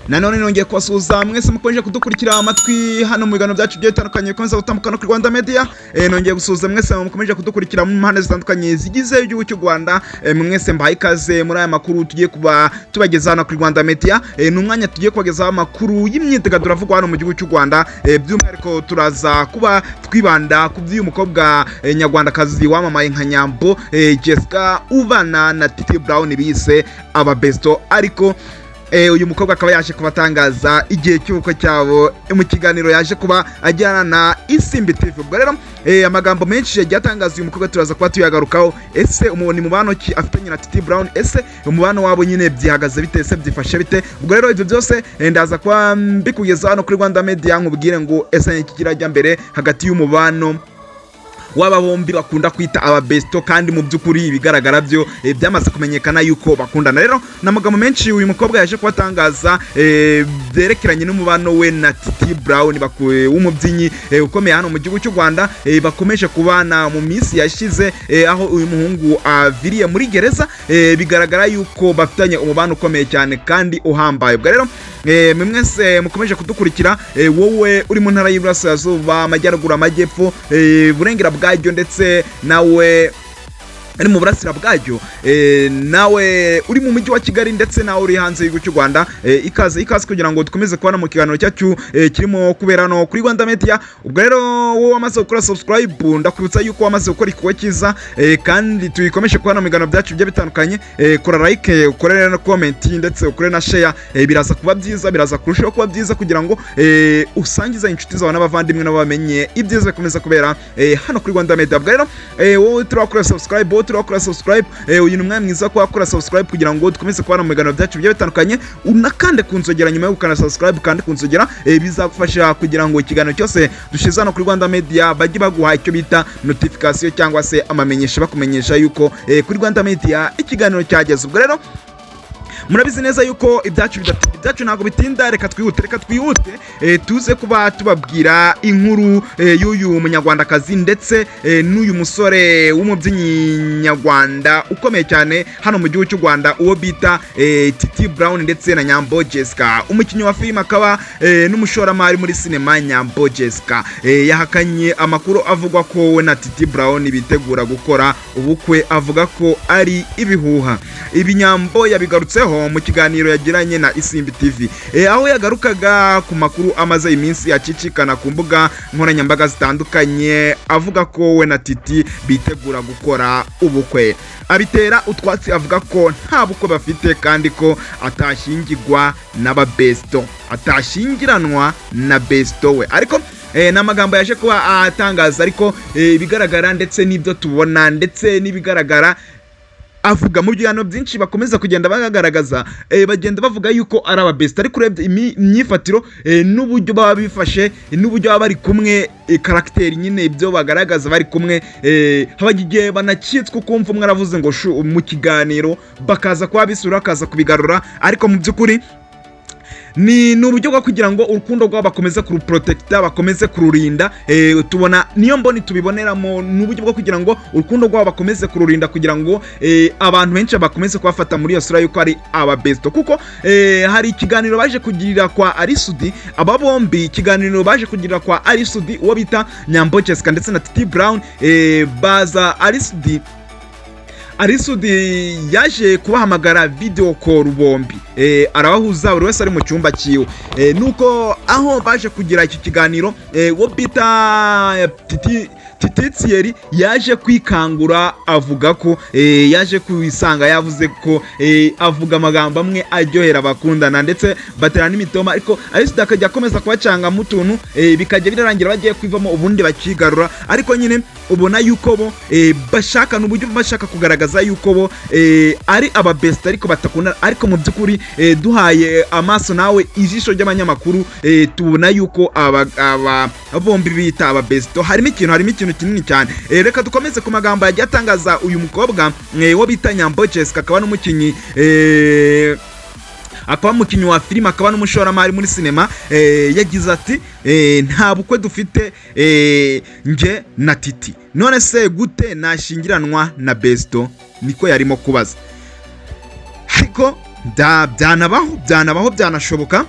nanone nongeye kubasuhuza mwese mukomeje kudukurikira amatwi hano mu biganiro byacu byo bitandukanye bikomeza gutambukana kuri Rwanda Media. Nongeye gusuhuza mwese mukomeje kudukurikira mu mpande zitandukanye zigize igihugu cy'u Rwanda. Mwese mbaye ikaze muri aya makuru tugiye kuba tubageza hano kuri Rwanda Media. Ni umwanya tugiye kubagezaho amakuru y'imyidagaduro avugwa hano mu gihugu cy'u Rwanda. By'umwihariko turaza kuba twibanda ku by'uyu mukobwa nyarwandakazi wamamaye nka Nyambo, Jesca ubana na Titi bise ababesto, ariko uyu mukobwa akaba yaje kubatangaza igihe cy'uko cyabo mu kiganiro yaje kuba ajyana na Isimbi TV. Ubwo rero amagambo menshi yagiye atangaza uyu mukobwa turaza kuba tuyagarukaho. Ese umuboni mubano ki afitanye na Titi Brown, ese umubano wabo nyine byihagaze bite, ese byifashe bite? Ubwo rero ibyo byose ndaza kuba mbikugeza hano kuri Rwanda Media nkubwire ngo ese iki kirajya mbere hagati y'umubano waba bombi bakunda kwita ababesto, kandi mu by'ukuri bigaragara byo byamaze kumenyekana yuko bakundana. Rero n'amagambo menshi uyu mukobwa yaje kubatangaza byerekeranye n'umubano we na Titi Brown w'umubyinnyi ukomeye hano mu gihugu cy'u Rwanda. Bakomeje kubana mu minsi yashize, aho uyu muhungu aviriye muri gereza. Bigaragara yuko bafitanye umubano ukomeye cyane kandi uhambaye. Ubwo rero mwese mukomeje kudukurikira, wowe uri mu ntara y'Iburasirazuba, Amajyaruguru, Amajyepfo, Burengera bwajyo ndetse nawe ari mu burasira bwajyo, nawe uri mu mujyi wa Kigali ndetse nawe uri hanze y'igihugu cy'u Rwanda, ikaze kugira ngo dukomeze kubana mu kiganiro cyacu kirimo kubera no kuri Rwanda Media. Ubwo rero wowe wamaze gukora subscribe, ndakwibutsa yuko wamaze gukora ikigo cyiza, kandi tuyikomeje kubana mu biganiro byacu byo bitandukanye. Kora like, ukore na comment ndetse ukore na share, biraza kuba byiza, biraza kurushaho kuba byiza kugira ngo usangize inshuti zawe n'abavandimwe nabo bamenye ibyiza bikomeza kubera hano kuri Rwanda Media. Ubwo rero wowe turakora subscribe, uyu numwe mwiza ko akora subscribe kugira ngo dukomeze kubana mu biganiro byacu byo bitandukanye. Unakande kunzogera nyuma yo gukana subscribe, kandi kunzogera bizagufasha kugira ngo ikiganiro cyose dushize hano kuri Rwanda Media bajye baguha icyo bita notification cyangwa se amamenyesha, bakumenyesha yuko kuri Rwanda Media ikiganiro cyageze. Ubwo rero murabizi neza yuko ibyacu ntago bitinda, reka twihute tuze kuba tubabwira inkuru y'uyu munyarwandakazi ndetse n'uyu musore w'umubyinnyi nyarwanda ukomeye cyane hano mu gihugu cy'u Rwanda, uwo bita Titi Brown ndetse na Nyambo Jesca. Umukinnyi wa filime akaba n'umushoramari muri sinema Nyambo Jesca yahakanye amakuru avugwa ko we na Titi Brown bitegura gukora ubukwe, avuga ko ari ibihuha. Ibi Nyambo yabigarutseho mu kiganiro yagiranye na Isimbi TV, aho yagarukaga ku makuru amaze iminsi acicikana ku mbuga nkoranyambaga zitandukanye avuga ko we na Titi bitegura gukora ubukwe. Abitera utwatsi, avuga ko nta bukwe bafite kandi ko atashyingirwa n'ababesto, atashyingiranwa na besto we. Ariko n'amagambo yaje kuba atangaza, ariko bigaragara ndetse n'ibyo tubona ndetse n'ibigaragara avuga mu byano byinshi bakomeza kugenda bagaragaza, bagenda bavuga yuko ari ababesto, ariko urebye imyifatiro n'uburyo baba bifashe n'uburyo baba bari kumwe, karakteri nyine ibyo bagaragaza bari kumwe, habagiye banakitswe kumva umwe aravuze ngo mu kiganiro bakaza kuba bisura akaza kubigarura, ariko mu by'ukuri ni uburyo bwo kugira ngo urukundo rwabo bakomeze kuruprotecta, bakomeze kururinda. Tubona niyo mboni tubiboneramo, n'uburyo bwo kugira ngo urukundo rwabo bakomeze kururinda kugira ngo abantu benshi bakomeze kubafata muri iyo sura yuko ari ababesto. Kuko hari ikiganiro baje kugirira kwa Arisudi, aba bombi ikiganiro baje kugirira kwa Arisudi uwo bita Nyambo Jesca ndetse na Titi Brown, baza Arisudi yaje kubahamagara video call bombi, arabahuza buri wese ari mu cyumba cyiwe, nuko aho baje kugira iki kiganiro wo bita Titi yaje kwikangura, avuga ko yaje kwisanga yavuze ko avuga amagambo amwe aryohera abakundana ndetse batera n'imitoma, ariko Arisudi akajya akomeza kubacanga mu tuntu, bikajya birarangira bagiye kwivamo ubundi bakigarura. Ariko nyine ubona yuko bo bashaka n'uburyo bashaka kugaragaza yuko bo ari ababesto ariko batakunda, ariko mu by'ukuri duhaye amaso nawe ijisho ry'abanyamakuru tubona yuko aba bombi bita ababesto harimo ikintu kinini cyane. Reka dukomeze ku magambo yagiye atangaza uyu mukobwa wo bita Nyambo Jesca, akaba n'umukinnyi akaba umukinnyi wa filime, akaba n'umushoramari muri sinema. Yagize ati nta bukwe dufite nge na Titi, none se gute nashingiranwa na besto? Niko yarimo kubaza. Ariko byanabaho byanashoboka.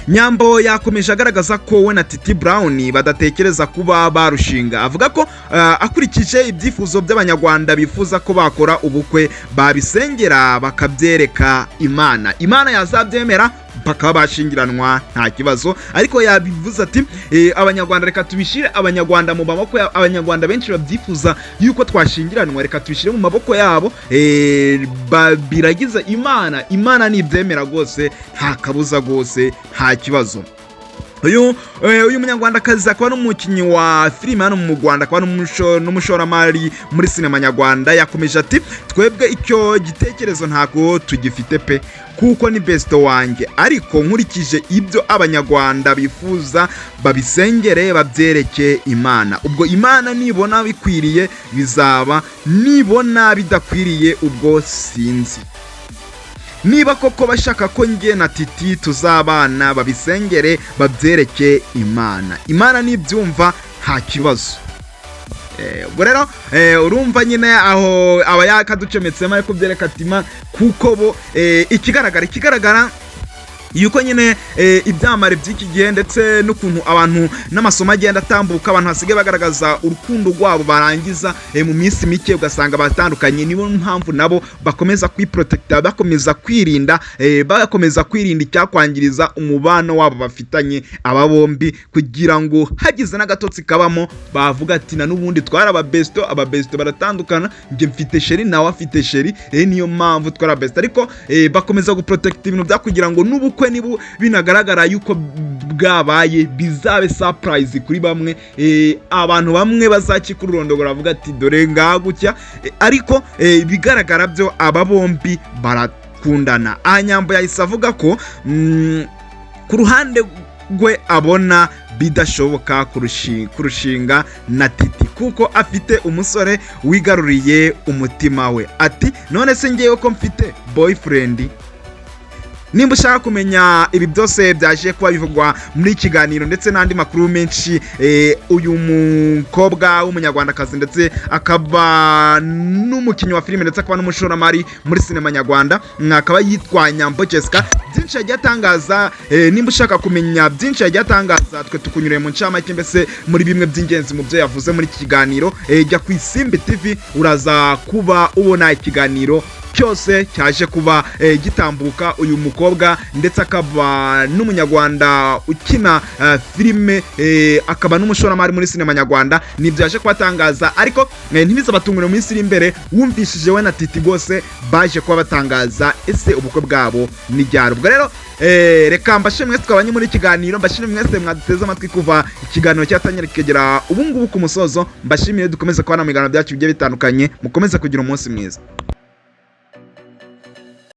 Nyambo yakomeje agaragaza ko we na Titi Brown badatekereza kuba barushinga, avuga ko akurikije ibyifuzo by'abanyarwanda bifuza ko bakora ubukwe babisengera bakabyereka Imana yazabyemera bakaba bashingiranwa nta kibazo. Ariko yabivuze ati abanyarwanda reka tubishire abanyarwanda mu maboko, abanyarwanda benshi babyifuza yuko twashingiranwa, reka tubishire mu maboko yabo, biragiza Imana nibyemera rwose nta kabuza rwose nta kibazo. Uyu munyarwandakazi akaba n'umukinnyi wa filime hano mu Rwanda, akaba n'umushoramari muri sinema nyarwanda, yakomeje ati twebwe icyo gitekerezo ntabwo tugifite pe, kuko ni besto wanjye, ariko nkurikije ibyo abanyarwanda bifuza babisengere babyereke Imana, ubwo Imana nibona bikwiriye bizaba, nibona bidakwiriye ubwo sinzi. Niba koko bashaka ko njye na Titi tuzabana babisengere babyereke Imana nibyumva nta kibazo. Ubwo rero urumva nyine aho aba yakaducometsemo ariko byereka Tima, kuko bo ikigaragara yuko nyine ibyamare by'iki gihe ndetse n'ukuntu abantu n'amasomo agenda atambuka, abantu hasigaye bagaragaza urukundo rwabo barangiza mu minsi mike ugasanga batandukanye. Nibo mpamvu nabo bakomeza kwiprotecta, bakomeza kwirinda icyakwangiriza umubano wabo bafitanye aba bombi, kugira ngo hagize n'agatotsi kabamo bavuga ati na n'ubundi twari ababesto baratandukana, njye mfite sheri nawe afite sheri, niyo mpamvu twari ababesto. Ariko bakomeza guprotecta ibintu bya kugira ngo n'ubukwe nibu binagaragara yuko bwabaye bizabe surprise kuri bamwe, abantu bamwe bazakikururondogora bavuga ati dore ngagutya, ariko bigaragara byo aba bombi barakundana. Nyambo yahise avuga ko ku ruhande rwe abona bidashoboka kurushinga na Titi, kuko afite umusore wigaruriye umutima we. Ati none se ngewe ko mfite boyfriend. Nimba ushaka kumenya ibi byose byaje kuba bivugwa muri kiganiro ndetse n'andi makuru menshi, uyu mukobwa w'umunyarwandakazi ndetse akaba n'umukinnyi wa filime ndetse akaba n'umushoramari muri sinema nyarwanda, akaba yitwa Nyambo Jesca, byinshi yagiye atangaza. Nimba ushaka kumenya byinshi yagiye atangaza, twe tukunyuriye mu ncamake mbese muri bimwe by'ingenzi mu byo yavuze muri iki kiganiro, jya ku Isimbi TV uraza kuba ubona ikiganiro cyose cyaje kuba gitambuka. Uyu mukobwa ndetse akaba n'umunyarwanda ukina filime, akaba n'umushoramari muri sinema nyarwanda, nibyaje kubatangaza. Ariko ntibizabatungure mu minsi iri imbere, wumvishije we na Titi rwose baje kuba batangaza ese ubukwe bwabo ni ryari. Ubwo rero reka mbashimire mwese twabanye muri kiganiro, mbashimire mwese mwaduteze amatwi kuva ikiganiro cyatangira kigera ubu ngubu ku musozo. Mbashimire, dukomeze kubana mu biganiro byacu bigiye bitandukanye, mukomeze kugira umunsi mwiza.